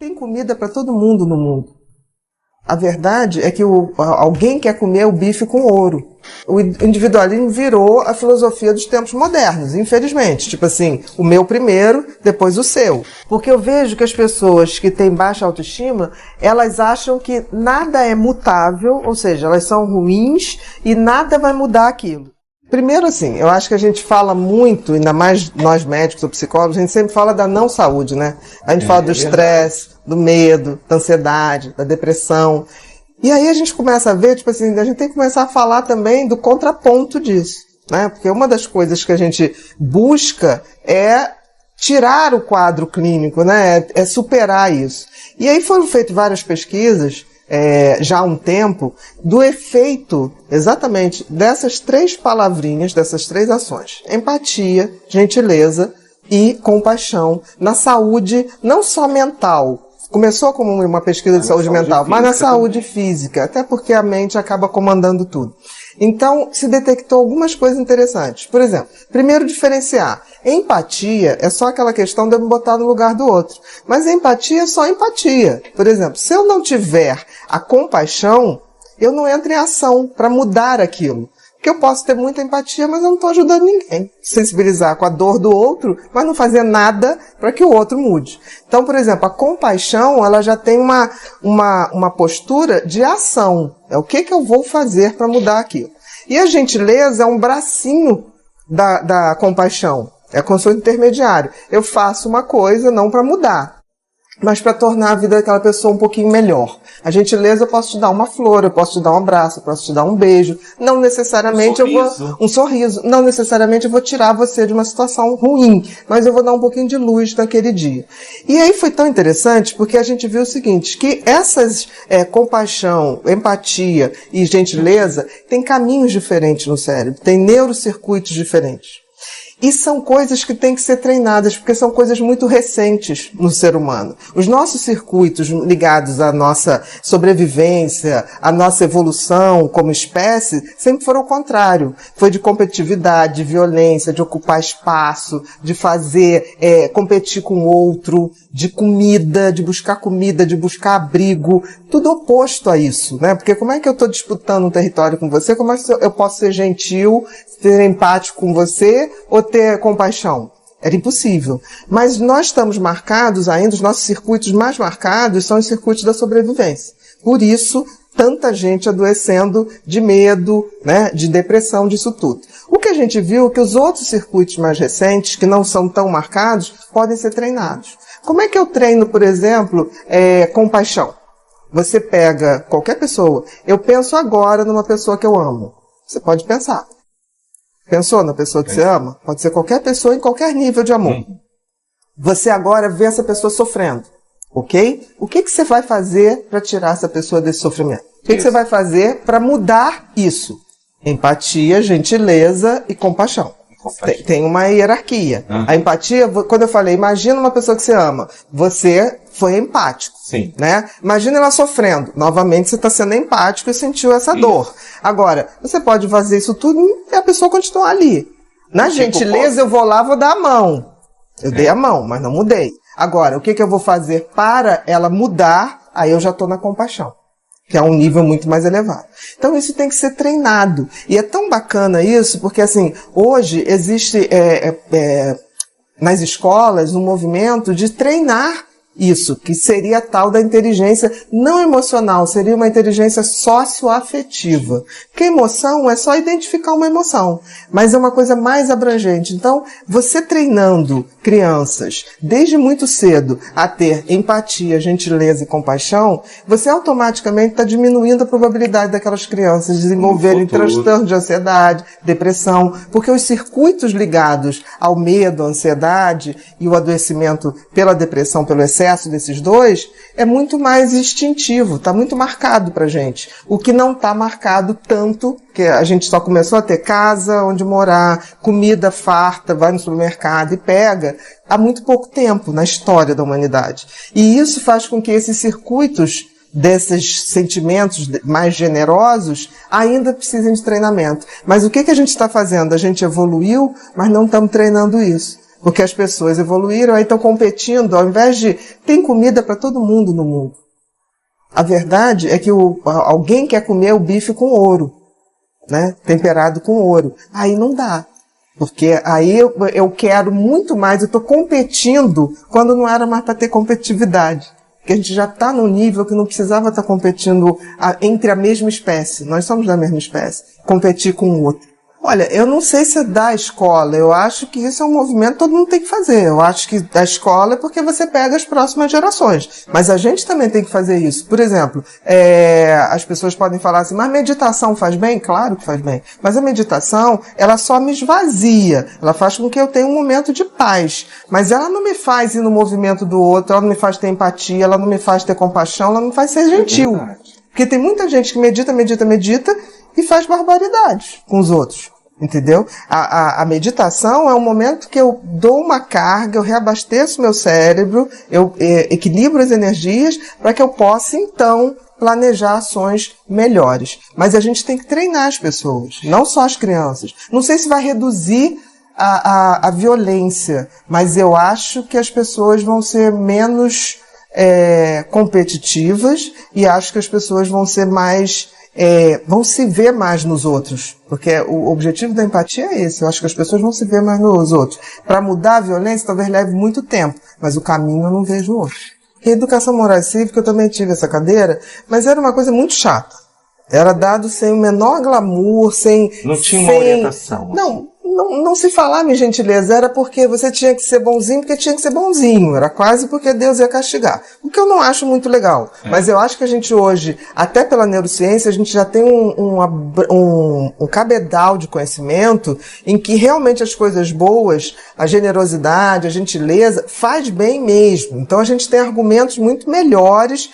Tem comida para todo mundo no mundo. A verdade é que alguém quer comer o bife com ouro. O individualismo virou a filosofia dos tempos modernos, infelizmente. Tipo assim, o meu primeiro, depois o seu. Porque eu vejo que as pessoas que têm baixa autoestima, elas acham que nada é mutável, ou seja, elas são ruins e nada vai mudar aquilo. Primeiro, assim, eu acho que a gente fala muito, ainda mais nós médicos ou psicólogos, a gente sempre fala da não saúde, né? A gente fala do estresse, do medo, da ansiedade, da depressão. E aí a gente começa a ver, tipo assim, a gente tem que começar a falar também do contraponto disso, né? Porque uma das coisas que a gente busca é tirar o quadro clínico, né? É superar isso. E aí foram feitas várias pesquisas, já há um tempo, do efeito exatamente dessas 3 palavrinhas, dessas 3 ações: empatia, gentileza e compaixão na saúde, não só mental. Começou como uma pesquisa de saúde mental, mas na saúde física, até porque a mente acaba comandando tudo. Então, se detectou algumas coisas interessantes. Por exemplo, primeiro diferenciar. Empatia é só aquela questão de eu me botar no lugar do outro. Mas a empatia é só empatia. Por exemplo, se eu não tiver a compaixão, eu não entro em ação para mudar aquilo. Porque eu posso ter muita empatia, mas eu não estou ajudando ninguém. Sensibilizar com a dor do outro, mas não fazer nada para que o outro mude. Então, por exemplo, a compaixão, ela já tem uma postura de ação. É o que eu vou fazer para mudar aquilo. E a gentileza é um bracinho da compaixão. É como se fosse intermediário. Eu faço uma coisa não para mudar, mas para tornar a vida daquela pessoa um pouquinho melhor. A gentileza, eu posso te dar uma flor, eu posso te dar um abraço, eu posso te dar um beijo. Não necessariamente um sorriso. Não necessariamente eu vou tirar você de uma situação ruim, mas eu vou dar um pouquinho de luz naquele dia. E aí foi tão interessante porque a gente viu o seguinte, que essas compaixão, empatia e gentileza têm caminhos diferentes no cérebro, têm neurocircuitos diferentes. E são coisas que têm que ser treinadas, porque são coisas muito recentes no ser humano. Os nossos circuitos ligados à nossa sobrevivência, à nossa evolução como espécie, sempre foram o contrário. Foi de competitividade, de violência, de ocupar espaço, de fazer, competir com o outro, de comida, de buscar abrigo. Tudo oposto a isso, né? Porque como é que eu estou disputando um território com você? Como é que eu posso ser gentil, ser empático com você ou ter compaixão? Era impossível. Mas nós estamos marcados ainda, os nossos circuitos mais marcados são os circuitos da sobrevivência. Por isso, tanta gente adoecendo de medo, né, de depressão, disso tudo. O que a gente viu é que os outros circuitos mais recentes, que não são tão marcados, podem ser treinados. Como é que eu treino, por exemplo, compaixão? Você pega qualquer pessoa. Eu penso agora numa pessoa que eu amo. Você pode pensar. Pensou na pessoa que você ama? Pode ser qualquer pessoa em qualquer nível de amor. Você agora vê essa pessoa sofrendo, ok? O que você vai fazer para tirar essa pessoa desse sofrimento? O que você vai fazer para mudar isso? Empatia, gentileza e compaixão. Tem uma hierarquia. A empatia, quando eu falei, imagina uma pessoa que você ama, você foi empático. Sim. Né? Imagina ela sofrendo. Novamente, você está sendo empático e sentiu essa dor. Agora, você pode fazer isso tudo e a pessoa continuar ali. Na gentileza, eu vou lá, vou dar a mão. Eu dei a mão, mas não mudei. Agora, o que eu vou fazer para ela mudar? Aí eu já estou na compaixão, que é um nível muito mais elevado. Então isso tem que ser treinado. E é tão bacana isso, porque assim, hoje existe nas escolas um movimento de treinar isso, que seria a tal da inteligência não emocional, seria uma inteligência socioafetiva. Porque emoção é só identificar uma emoção, mas é uma coisa mais abrangente. Então, você treinando crianças desde muito cedo a ter empatia, gentileza e compaixão, você automaticamente está diminuindo a probabilidade daquelas crianças desenvolverem transtorno de ansiedade, depressão, porque os circuitos ligados ao medo, à ansiedade e o adoecimento pela depressão, pelo excesso desses dois, é muito mais instintivo, está muito marcado pra gente. O que não está marcado tanto, que a gente só começou a ter casa onde morar, comida farta, vai no supermercado e pega, há muito pouco tempo na história da humanidade. E isso faz com que esses circuitos desses sentimentos mais generosos ainda precisem de treinamento. Mas o que a gente está fazendo? A gente evoluiu, mas não estamos treinando isso. Porque as pessoas evoluíram, aí estão competindo, ao invés de... Tem comida para todo mundo no mundo. A verdade é que alguém quer comer o bife com ouro, né? Temperado com ouro. Aí não dá. Porque aí eu quero muito mais, eu estou competindo quando não era mais para ter competitividade. Porque a gente já está num nível que não precisava estar competindo entre a mesma espécie. Nós somos da mesma espécie. Competir com o outro. Olha, eu não sei se é da escola, eu acho que isso é um movimento que todo mundo tem que fazer. Eu acho que da escola é porque você pega as próximas gerações. Mas a gente também tem que fazer isso. Por exemplo, as pessoas podem falar assim, mas meditação faz bem? Claro que faz bem. Mas a meditação, ela só me esvazia. Ela faz com que eu tenha um momento de paz. Mas ela não me faz ir no movimento do outro, ela não me faz ter empatia, ela não me faz ter compaixão, ela não me faz ser gentil. Porque tem muita gente que medita e faz barbaridades com os outros. Entendeu? A meditação é um momento que eu dou uma carga, eu reabasteço meu cérebro, eu equilibro as energias para que eu possa, então, planejar ações melhores. Mas a gente tem que treinar as pessoas, não só as crianças. Não sei se vai reduzir a violência, mas eu acho que as pessoas vão ser menos competitivas e acho que as pessoas vão ser mais... vão se ver mais nos outros, porque o objetivo da empatia é esse. Eu acho que as pessoas vão se ver mais nos outros. Para mudar a violência talvez leve muito tempo, mas o caminho eu não vejo hoje. E a educação moral e cívica, eu também tive essa cadeira, mas era uma coisa muito chata. Era dado sem o menor glamour, sem... Não tinha uma orientação. Não se falava em gentileza, era porque você tinha que ser bonzinho, porque tinha que ser bonzinho. Era quase porque Deus ia castigar. O que eu não acho muito legal. Mas eu acho que a gente hoje, até pela neurociência, a gente já tem um cabedal de conhecimento em que realmente as coisas boas, a generosidade, a gentileza, faz bem mesmo. Então a gente tem argumentos muito melhores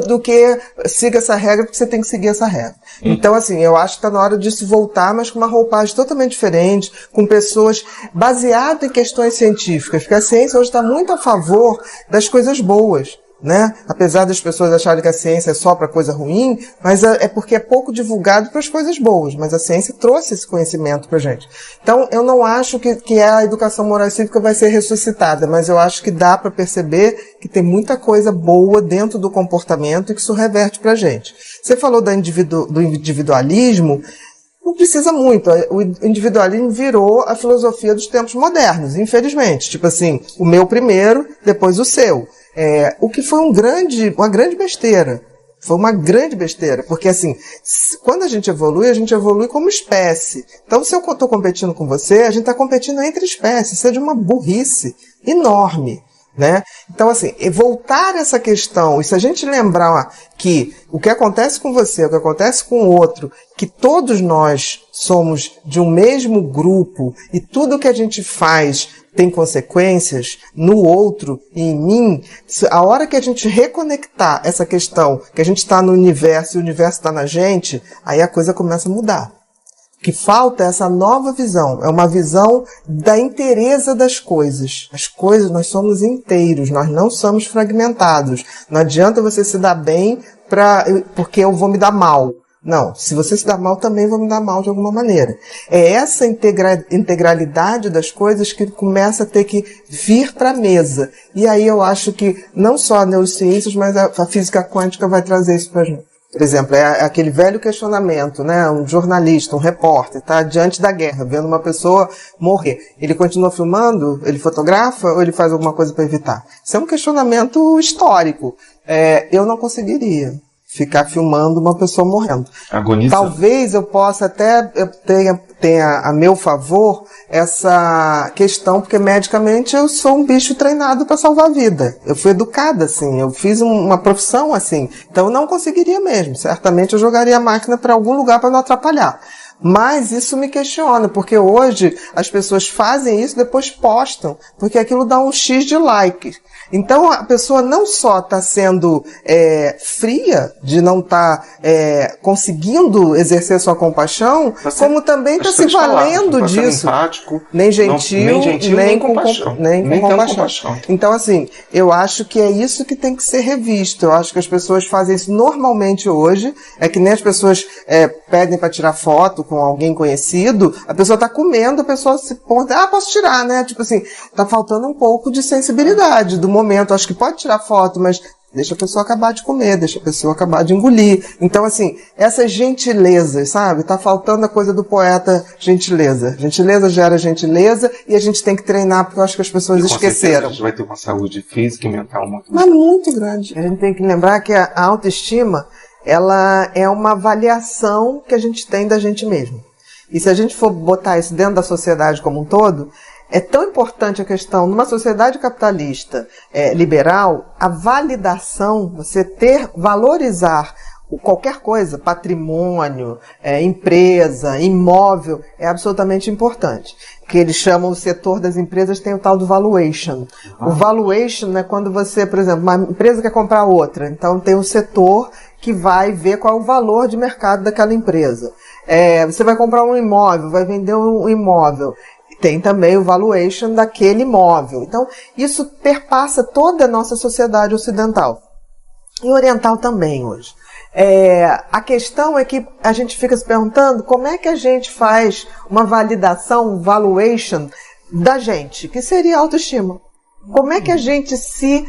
do que siga essa regra, porque você tem que seguir essa regra. Então, assim, eu acho que está na hora de se voltar, mas com uma roupagem totalmente diferente, com pessoas baseadas em questões científicas, porque a ciência hoje está muito a favor das coisas boas, né? Apesar das pessoas acharem que a ciência é só para coisa ruim, mas é porque é pouco divulgado para as coisas boas, mas a ciência trouxe esse conhecimento para a gente. Então, eu não acho que a educação moral e cívica vai ser ressuscitada, mas eu acho que dá para perceber que tem muita coisa boa dentro do comportamento e que isso reverte para a gente. Você falou do individualismo, não precisa muito. O individualismo virou a filosofia dos tempos modernos, infelizmente. Tipo assim, o meu primeiro, depois o seu. O que foi uma grande besteira. Foi uma grande besteira, porque assim, quando a gente evolui como espécie. Então, se eu estou competindo com você, a gente está competindo entre espécies. Isso é de uma burrice enorme, né? Então, assim, voltar essa questão, e se a gente lembrar que o que acontece com você, o que acontece com o outro, que todos nós somos de um mesmo grupo e tudo que a gente faz tem consequências no outro e em mim, a hora que a gente reconectar essa questão, que a gente está no universo e o universo está na gente, aí a coisa começa a mudar. O que falta é essa nova visão, é uma visão da inteireza das coisas. As coisas, nós somos inteiros, nós não somos fragmentados. Não adianta você se dar bem porque eu vou me dar mal. Não, se você se dá mal, também vou me dar mal de alguma maneira. É essa integralidade das coisas que começa a ter que vir para a mesa. E aí eu acho que não só a neurociências, mas a física quântica vai trazer isso para a gente. Por exemplo, é aquele velho questionamento, né? Um jornalista, um repórter, tá diante da guerra, vendo uma pessoa morrer. Ele continua filmando? Ele fotografa? Ou ele faz alguma coisa para evitar? Isso é um questionamento histórico. Eu não conseguiria ficar filmando uma pessoa morrendo. Agonizando. Talvez eu possa até tenha a meu favor essa questão, porque medicamente eu sou um bicho treinado para salvar a vida. Eu fui educada assim, eu fiz uma profissão assim, então eu não conseguiria mesmo. Certamente eu jogaria a máquina para algum lugar para não atrapalhar. Mas isso me questiona, porque hoje as pessoas fazem isso e depois postam, porque aquilo dá um X de like. Então a pessoa não só está sendo fria, de não estar conseguindo exercer sua compaixão, como também está se valendo disso. Empático, nem gentil, nem com compaixão. Então, assim, eu acho que é isso que tem que ser revisto. Eu acho que as pessoas fazem isso normalmente hoje. É que nem as pessoas pedem para tirar foto com alguém conhecido, a pessoa está comendo, a pessoa se pergunta, posso tirar, né? Tipo assim, tá faltando um pouco de sensibilidade do momento. Acho que pode tirar foto, mas deixa a pessoa acabar de comer, deixa a pessoa acabar de engolir. Então, assim, essas gentilezas, sabe? Tá faltando a coisa do poeta gentileza. Gentileza gera gentileza e a gente tem que treinar, porque eu acho que as pessoas esqueceram. A gente vai ter uma saúde física e mental muito grande. A gente tem que lembrar que a autoestima, ela é uma avaliação que a gente tem da gente mesmo. E se a gente for botar isso dentro da sociedade como um todo, é tão importante a questão, numa sociedade capitalista liberal, a validação, você valorizar qualquer coisa, patrimônio, empresa, imóvel, é absolutamente importante. Que eles chamam o setor das empresas, tem o tal do valuation. O valuation é quando você, por exemplo, uma empresa quer comprar outra, então tem um setor que vai ver qual é o valor de mercado daquela empresa. Você vai comprar um imóvel, vai vender um imóvel. Tem também o valuation daquele imóvel. Então, isso perpassa toda a nossa sociedade ocidental. E oriental também hoje. A questão é que a gente fica se perguntando como é que a gente faz uma validação, um valuation da gente, que seria a autoestima. Como é que a gente se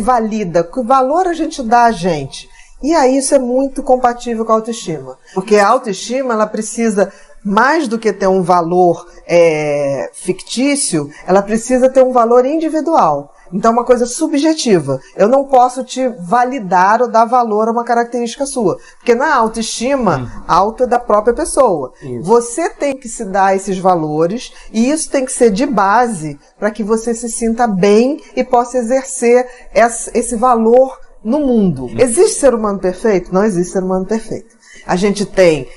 valida? Que valor a gente dá a gente? E aí isso é muito compatível com a autoestima. Porque a autoestima, ela precisa, mais do que ter um valor fictício, ela precisa ter um valor individual. Então é uma coisa subjetiva. Eu não posso te validar ou dar valor a uma característica sua. Porque na autoestima, auto é da própria pessoa. Isso. Você tem que se dar esses valores e isso tem que ser de base para que você se sinta bem e possa exercer esse valor no mundo. Existe ser humano perfeito? Não existe ser humano perfeito. A gente tem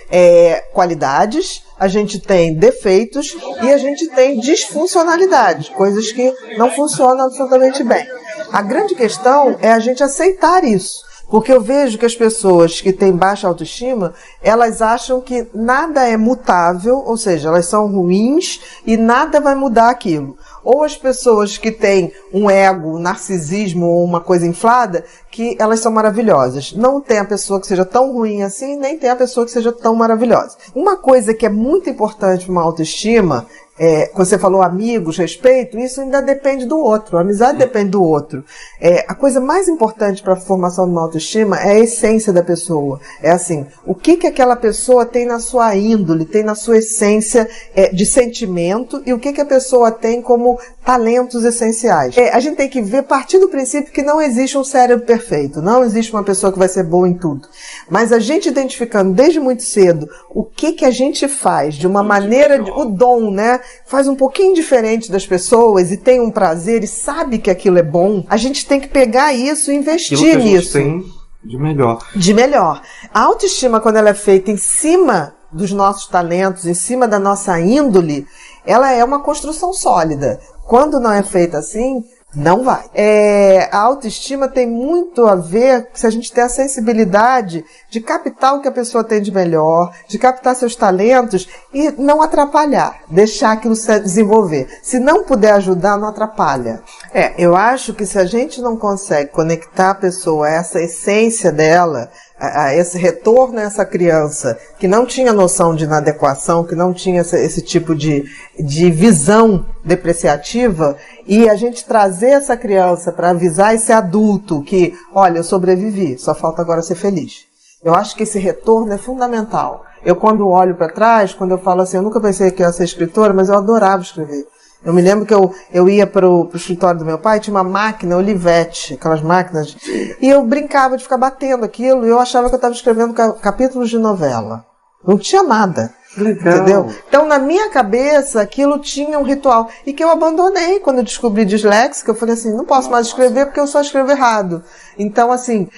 qualidades, a gente tem defeitos e a gente tem disfuncionalidades, coisas que não funcionam absolutamente bem. A grande questão é a gente aceitar isso. Porque eu vejo que as pessoas que têm baixa autoestima, elas acham que nada é mutável, ou seja, elas são ruins e nada vai mudar aquilo. Ou as pessoas que têm um ego, um narcisismo ou uma coisa inflada, que elas são maravilhosas. Não tem a pessoa que seja tão ruim assim, nem tem a pessoa que seja tão maravilhosa. Uma coisa que é muito importante para uma autoestima, você falou amigos, respeito, isso ainda depende do outro, a amizade depende do outro. A coisa mais importante para a formação de uma autoestima é a essência da pessoa. É assim, o que aquela pessoa tem na sua índole, tem na sua essência de sentimento e o que a pessoa tem como talentos essenciais. A gente tem que ver, partir do princípio que não existe um cérebro perfeito, não existe uma pessoa que vai ser boa em tudo. Mas a gente identificando desde muito cedo o que a gente faz de uma maneira, o dom, né? Faz um pouquinho diferente das pessoas e tem um prazer e sabe que aquilo é bom, a gente tem que pegar isso e investir nisso. Tem de melhor. De melhor. A autoestima, quando ela é feita em cima dos nossos talentos, em cima da nossa índole, ela é uma construção sólida. Quando não é feita assim, não vai. A autoestima tem muito a ver se a gente tem a sensibilidade de captar o que a pessoa tem de melhor, de captar seus talentos e não atrapalhar, deixar aquilo se desenvolver. Se não puder ajudar, não atrapalha. Eu acho que se a gente não consegue conectar a pessoa a essa essência dela, a esse retorno a essa criança que não tinha noção de inadequação, que não tinha esse tipo de visão depreciativa, e a gente trazer essa criança para avisar esse adulto que, olha, eu sobrevivi, só falta agora ser feliz. Eu acho que esse retorno é fundamental. Eu, quando olho para trás, quando eu falo assim, eu nunca pensei que eu ia ser escritora, mas eu adorava escrever. Eu me lembro que eu ia pro escritório do meu pai, tinha uma máquina, Olivetti, aquelas máquinas, e eu brincava de ficar batendo aquilo, e eu achava que eu estava escrevendo capítulos de novela. Não tinha nada. Legal. Entendeu? Então, na minha cabeça, aquilo tinha um ritual. E que eu abandonei quando eu descobri disléxica. Eu falei assim, não posso mais escrever porque eu só escrevo errado. Então, assim,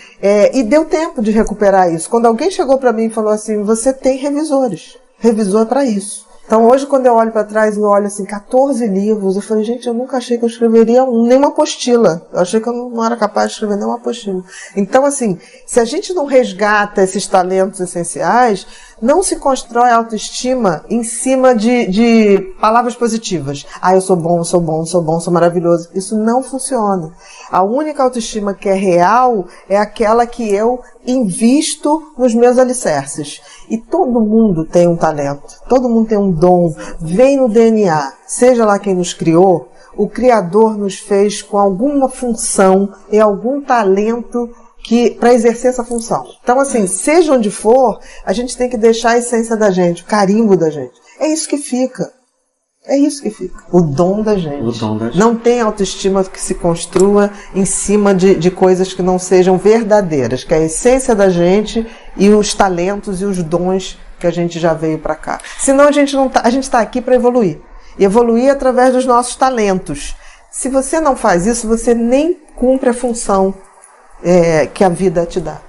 e deu tempo de recuperar isso. Quando alguém chegou para mim e falou assim, você tem revisores. Revisor é para isso. Então hoje, quando eu olho para trás e eu olho assim, 14 livros, eu falei, gente, eu nunca achei que eu escreveria nenhuma apostila. Eu achei que eu não era capaz de escrever nenhuma apostila. Então, assim, se a gente não resgata esses talentos essenciais, não se constrói autoestima em cima de palavras positivas. Ah, eu sou bom, sou bom, sou bom, sou maravilhoso. Isso não funciona. A única autoestima que é real é aquela que eu invisto nos meus alicerces. E todo mundo tem um talento, todo mundo tem um dom, vem no DNA. Seja lá quem nos criou, o Criador nos fez com alguma função e algum talento para exercer essa função. Então, assim, seja onde for, a gente tem que deixar a essência da gente, o carimbo da gente. É isso que fica. É isso que fica. O dom da gente. O dom da gente. Não tem autoestima que se construa em cima de coisas que não sejam verdadeiras, que é a essência da gente e os talentos e os dons que a gente já veio para cá. Senão a gente está aqui para evoluir. E evoluir através dos nossos talentos. Se você não faz isso, você nem cumpre a função que a vida te dá.